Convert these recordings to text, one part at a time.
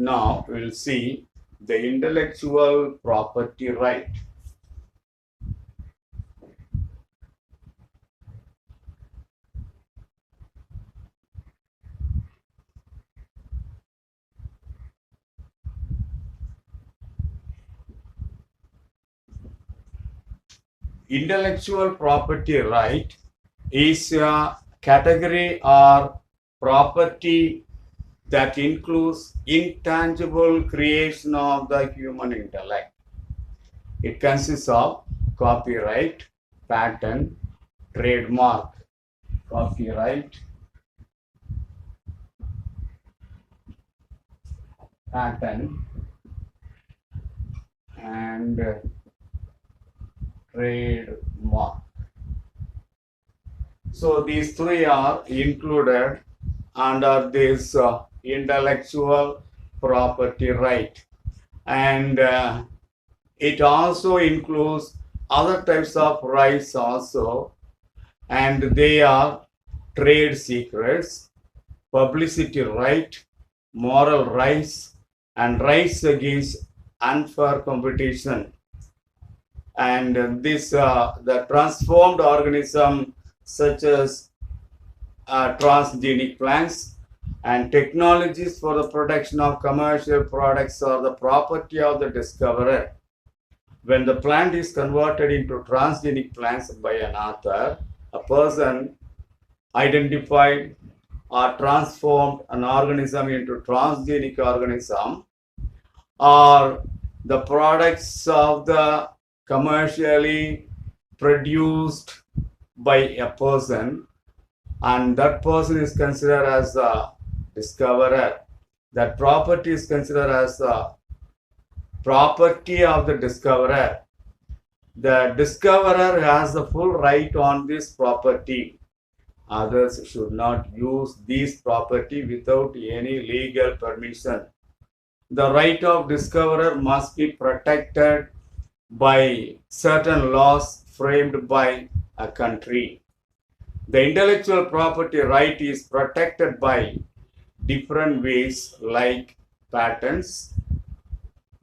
Now we'll see the intellectual property right. Intellectual property right is a category or property that includes intangible creation of the human intellect. It consists of copyright, patent, trademark, copyright, patent, and trademark. So these three are included under this intellectual property right, and it also includes other types of rights also, and they are trade secrets, publicity right, moral rights, and rights against unfair competition. And this the transformed organism such as transgenic plants and technologies for the production of commercial products are the property of the discoverer. When the plant is converted into transgenic plants by an author, a person identified or transformed an organism into transgenic organism, or the products of the commercially produced by a person, and that person is considered as a discoverer. That property is considered as a property of the discoverer. The discoverer has the full right on this property. Others should not use this property without any legal permission. The right of discoverer must be protected by certain laws framed by a country. The intellectual property right is protected by different ways like patents,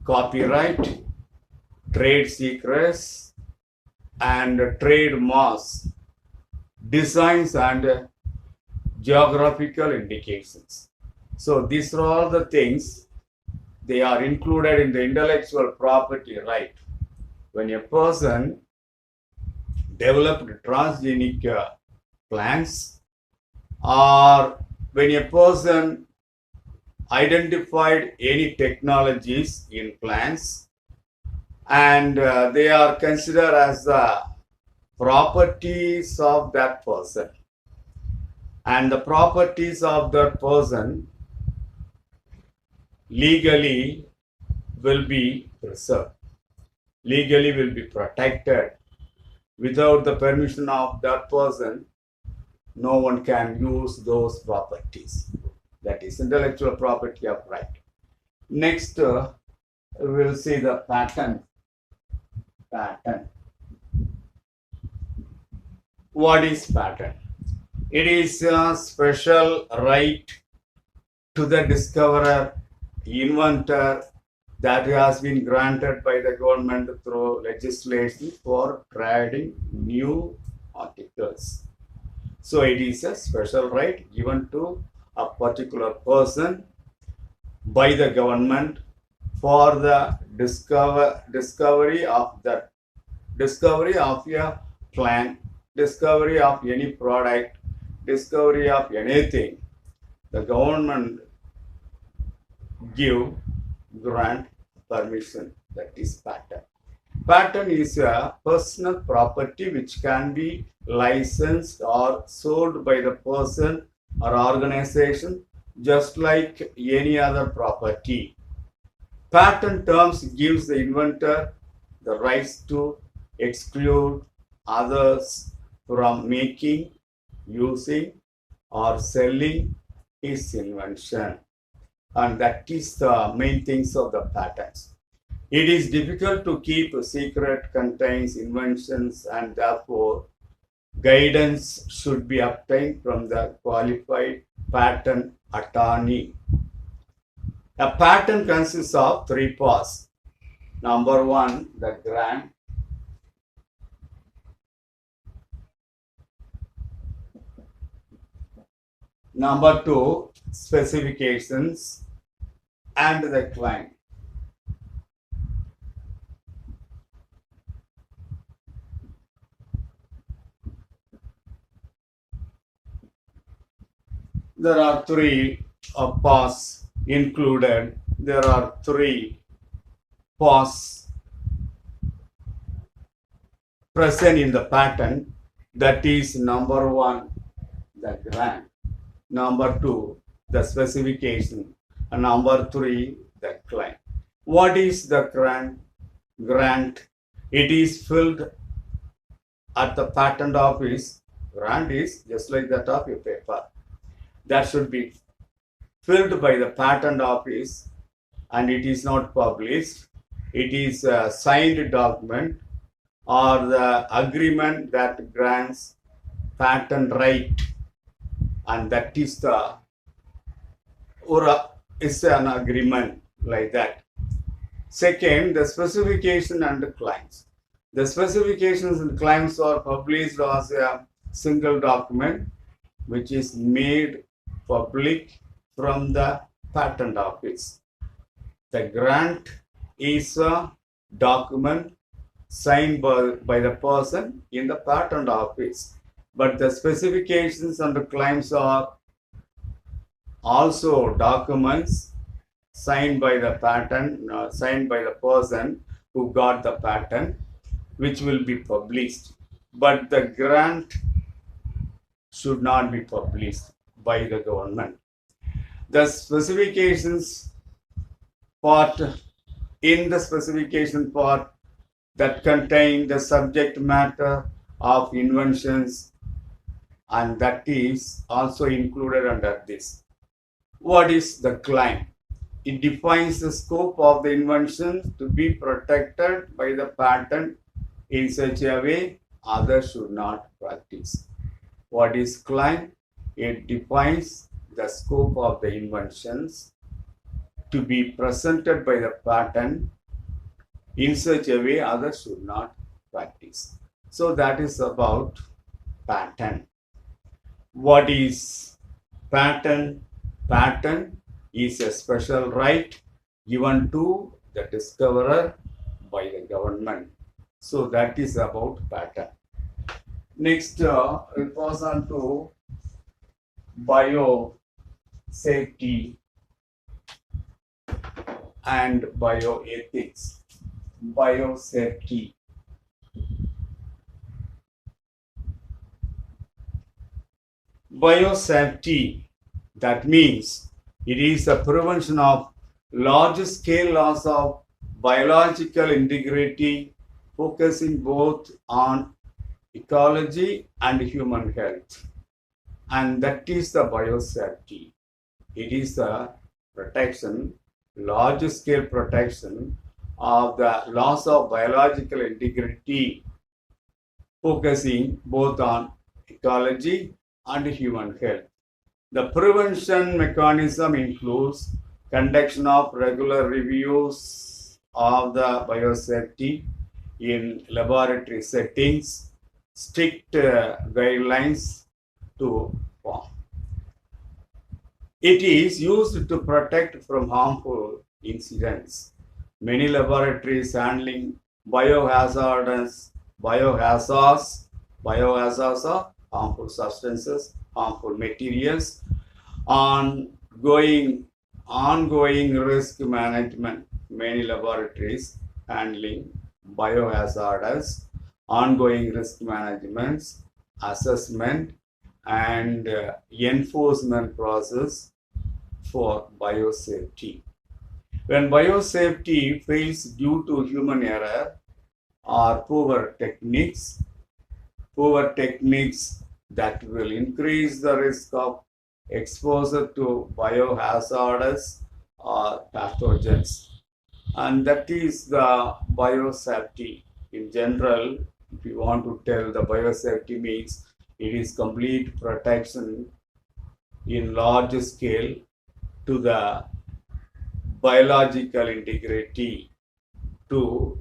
copyright, trade secrets, and trademarks, designs, and geographical indications. So these are all the things, they are included in the intellectual property right. When a person developed transgenic plants, or when a person identified any technologies in plants, and they are considered as the properties of that person, and the properties of that person legally will be preserved, legally will be protected. Without the permission of that person, no one can use those properties. That is intellectual property of right. Next, we will see the patent. Patent. What is patent? It is a special right to the discoverer, inventor, that has been granted by the government through legislation for trading new articles. So it is a special right given to a particular person by the government for the discovery of a plant, discovery of any product, discovery of anything. The government grant permission. That is patent. Patent is a personal property which can be licensed or sold by the person or organization just like any other property. Patent terms gives the inventor the rights to exclude others from making, using, or selling his invention. And that is the main things of the patents. It is difficult to keep a secret contains inventions, and therefore guidance should be obtained from the qualified patent attorney. A pattern consists of three parts. Number one, the grant. Number two, specifications and the claim. There are three parts included. There are three parts present in the pattern. That is number one, the grant. Number two, the specification. And number three, the claim. What is the grant? Grant. It is filled at the patent office. Grant is just like that of a paper. That should be filled by the patent office, and it is not published. It is a signed document or the agreement that grants patent right, and that is the or is an agreement like that. Second, the specification and the claims. The specifications and claims are published as a single document which is made public from the patent office. The grant is a document signed by the person in the patent office, but the specifications and the claims are also documents signed by the patent, signed by the person who got the patent, which will be published. But the grant should not be published by the government. The specifications part, in the specification part that contain the subject matter of inventions, and that is also included under this. What is the claim? It defines the scope of the invention to be protected by the patent in such a way others should not practice. What is claim? It defines the scope of the inventions to be presented by the patent in such a way others should not practice. So that is about patent. What is patent? Patent is a special right given to the discoverer by the government. So that is about patent. Next, we'll pass on to biosafety and bioethics. Biosafety. Biosafety, that means it is a prevention of large-scale loss of biological integrity, focusing both on ecology and human health. And that is the biosafety. It is the protection, large-scale protection of the loss of biological integrity, focusing both on ecology and human health. The prevention mechanism includes conduction of regular reviews of the biosafety in laboratory settings, strict guidelines to form. It is used to protect from harmful incidents. Many laboratories handling biohazards are harmful substances, harmful materials, ongoing risk management. Many laboratories handling biohazards, ongoing risk management, assessment, and enforcement process for biosafety. When biosafety fails due to human error or poor techniques that will increase the risk of exposure to biohazards or pathogens. And that is the biosafety. In general, if you want to tell, the biosafety means it is complete protection in large scale to the biological integrity to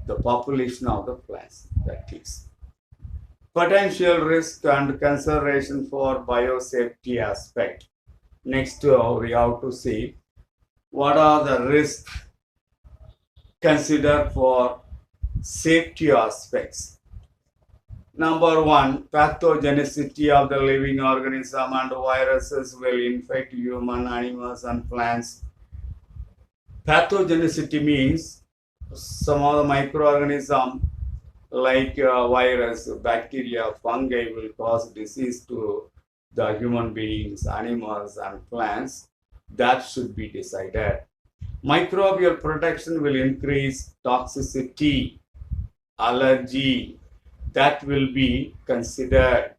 the population of the plants. That is potential risk and consideration for biosafety aspect. Next, we have to see what are the risks considered for safety aspects. Number one, pathogenicity of the living organism and viruses will infect human, animals, and plants. Pathogenicity means some of the microorganisms like virus, bacteria, fungi will cause disease to the human beings, animals, and plants. That should be decided. Microbial protection will increase toxicity, allergy, that will be considered.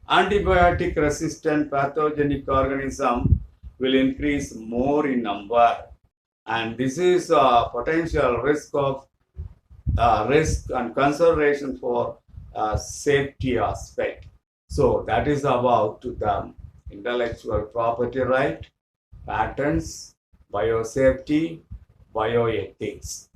Antibiotic resistant pathogenic organism will increase more in number, and this is a potential risk and consideration for safety aspect. So that is about the intellectual property right, patents, biosafety, bioethics.